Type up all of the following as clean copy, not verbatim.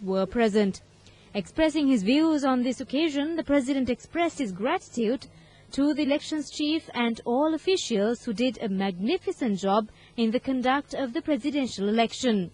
were present. Expressing his views on this occasion, the President expressed his gratitude to the elections chief and all officials who did a magnificent job in the conduct of the presidential election.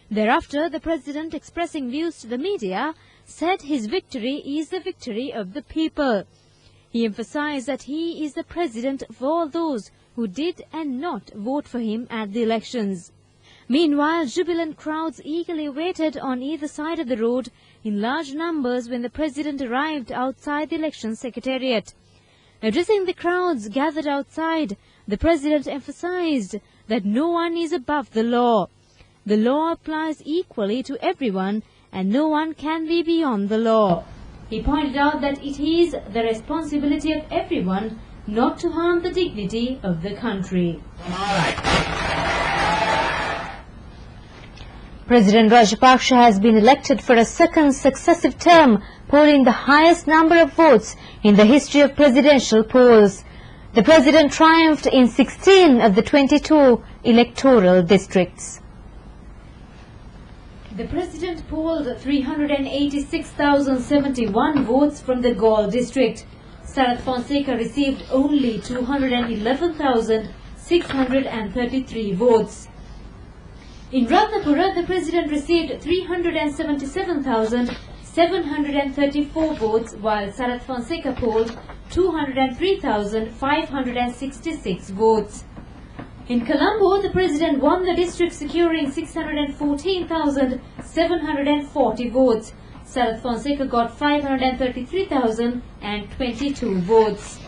Thereafter, the President, expressing views to the media, said his victory is the victory of the people. He emphasized that he is the President for all those who did and not vote for him at the elections. Meanwhile, jubilant crowds eagerly waited on either side of the road in large numbers when the President arrived outside the election secretariat. Addressing the crowds gathered outside, the President emphasized that no one is above the law. The law applies equally to everyone and no one can be beyond the law. He pointed out that it is the responsibility of everyone not to harm the dignity of the country. President Rajapaksa has been elected for a second successive term, polling the highest number of votes in the history of presidential polls. The President triumphed in 16 of the 22 electoral districts. The President polled 386,071 votes from the Galle district. Sarath Fonseka received only 211,633 votes. In Ratnapura, the President received 377,734 votes, while Sarath Fonseka polled 203,566 votes. In Colombo, the President won the district, securing 614,740 votes. Sarath Fonseka got 533,022 votes.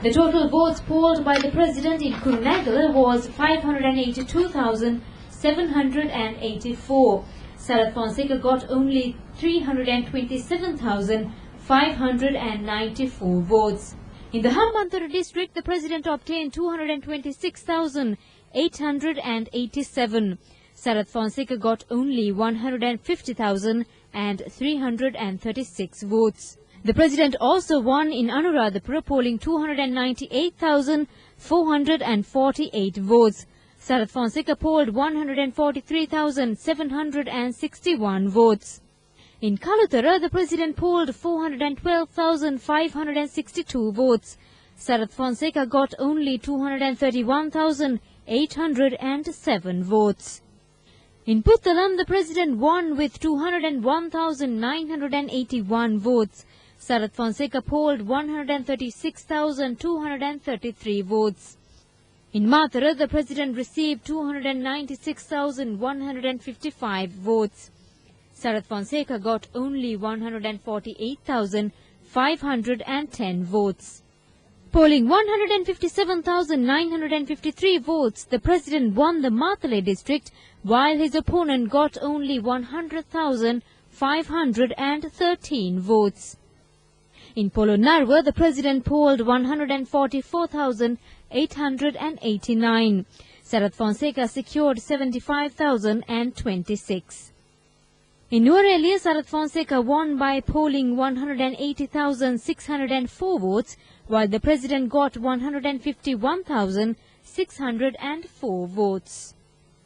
The total votes polled by the President in Kurunegala was 582,784. Sarath Fonseka got only 327,594 votes. In the Hambantota district, the President obtained 226,887. Sarath Fonseka got only 150,336 votes. The President also won in Anuradhapura, polling 298,448 votes. Sarath Fonseka polled 143,761 votes. In Kalutara, the President polled 412,562 votes. Sarath Fonseka got only 231,807 votes. In Puttalam, the President won with 201,981 votes. Sarath Fonseka polled 136,233 votes. In Mathura, the President received 296,155 votes. Sarath Fonseka got only 148,510 votes. Polling 157,953 votes, the President won the Mathale district, while his opponent got only 100,513 votes. In Polonnaruwa, the President polled 144,889. Sarath Fonseka secured 75,026. In Nuwara, Sarath Fonseka won by polling 180,604 votes, while the President got 151,604 votes.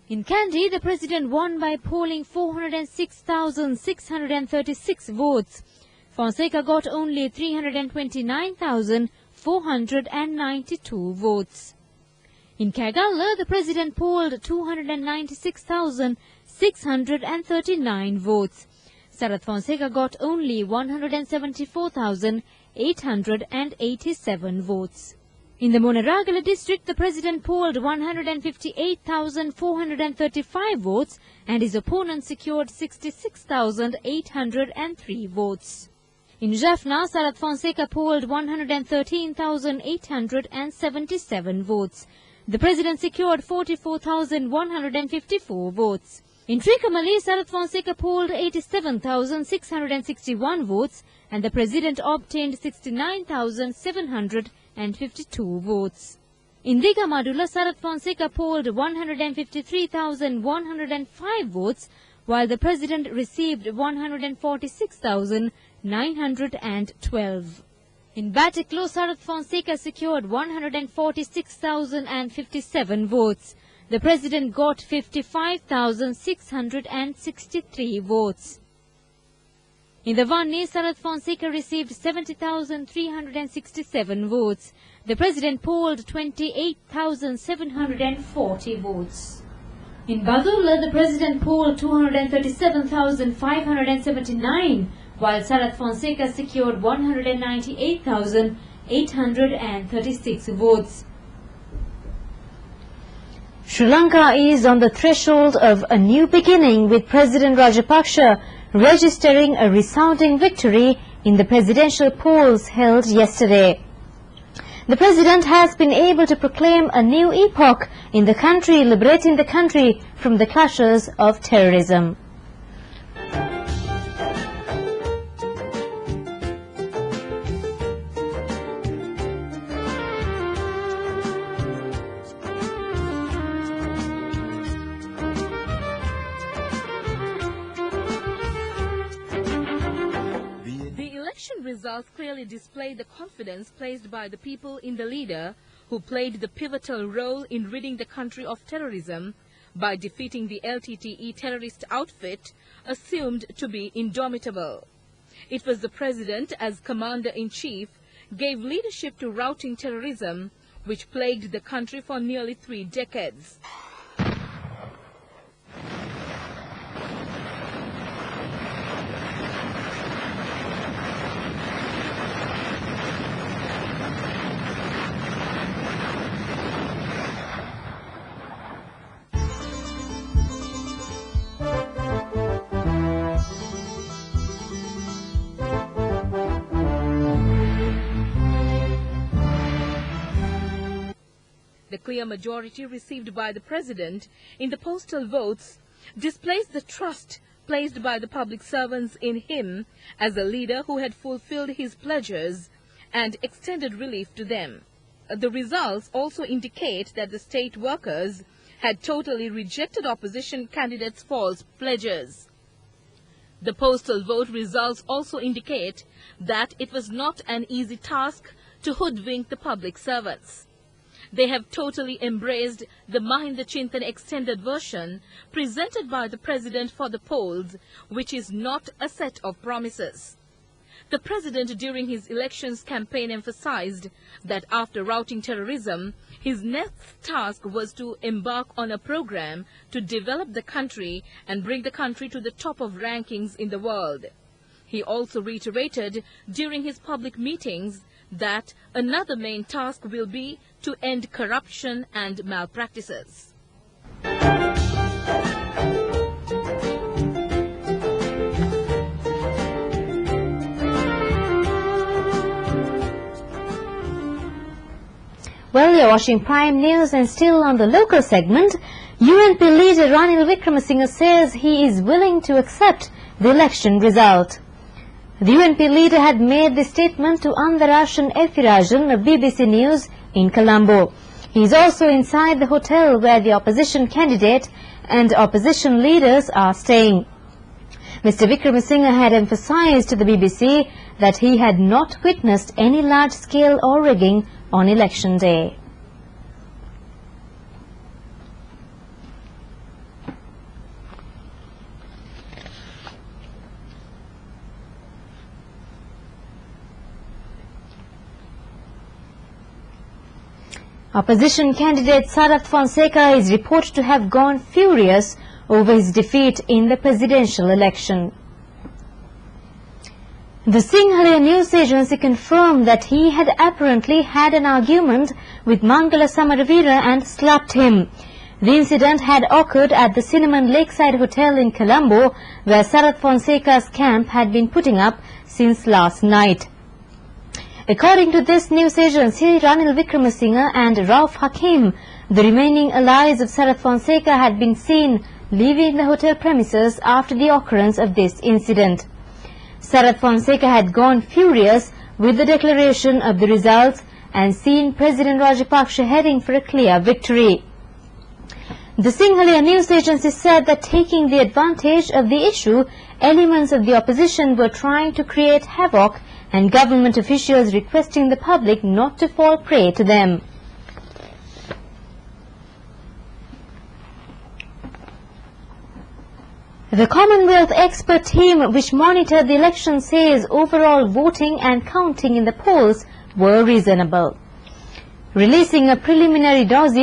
In Kandy, the President won by polling 406,636 votes. Fonseka got only 329,492 votes. In Kagala, the President polled 296,639 votes. Sarath Fonseka got only 174,887 votes. In the Monaragala district, the President polled 158,435 votes and his opponent secured 66,803 votes. In Jaffna, Sarath Fonseka polled 113,877 votes. The President secured 44,154 votes. In Trincomalee, Sarath Fonseka polled 87,661 votes and the President obtained 69,752 votes. In Digamadula, Sarath Fonseca polled 153,105 votes, while the president received 146,912. In Batiklo, Sarath Fonseca secured 146,057 votes. The president got 55,663 votes. In the Vanni, Sarath Fonseca received 70,367 votes. The president polled 28,740 votes. In Badulla, the president polled 237,579, while Sarath Fonseca secured 198,836 votes. Sri Lanka is on the threshold of a new beginning, with President Rajapaksa registering a resounding victory in the presidential polls held yesterday. The president has been able to proclaim a new epoch in the country, liberating the country from the clutches of terrorism. Results clearly display the confidence placed by the people in the leader who played the pivotal role in ridding the country of terrorism by defeating the LTTE terrorist outfit assumed to be indomitable. It was the president, as commander-in-chief, gave leadership to routing terrorism, which plagued the country for nearly 3 decades. The clear majority received by the president in the postal votes displays the trust placed by the public servants in him as a leader who had fulfilled his pledges and extended relief to them. The results also indicate that the state workers had totally rejected opposition candidates' false pledges. The postal vote results also indicate that it was not an easy task to hoodwink the public servants. They have totally embraced the Mahinda Chintan extended version presented by the president for the polls, which is not a set of promises. The president during his elections campaign emphasized that after routing terrorism, his next task was to embark on a program to develop the country and bring the country to the top of rankings in the world. He also reiterated during his public meetings that another main task will be to end corruption and malpractices. Well, you're watching Prime News, and still on the local segment, UNP leader Ranil Wickremesinghe says he is willing to accept the election result. The UNP leader had made this statement to Andarashan Effirajan of BBC News in Colombo. He is also inside the hotel where the opposition candidate and opposition leaders are staying. Mr. Wickremesinghe had emphasized to the BBC that he had not witnessed any large-scale or rigging on election day. Opposition candidate Sarath Fonseca is reported to have gone furious over his defeat in the presidential election. The Sinhala news agency confirmed that he had apparently had an argument with Mangala Samaravira and slapped him. The incident had occurred at the Cinnamon Lakeside Hotel in Colombo, where Sarath Fonseca's camp had been putting up since last night. According to this news agency, Ranil Wickremesinghe and Rauf Hakim, the remaining allies of Sarath Fonseca, had been seen leaving the hotel premises after the occurrence of this incident. Sarath Fonseca had gone furious with the declaration of the results and seen President Rajapaksa heading for a clear victory. The Sinhalese news agency said that taking the advantage of the issue, elements of the opposition were trying to create havoc and government officials requesting the public not to fall prey to them. The Commonwealth expert team which monitored the election says overall voting and counting in the polls were reasonable. Releasing a preliminary dossier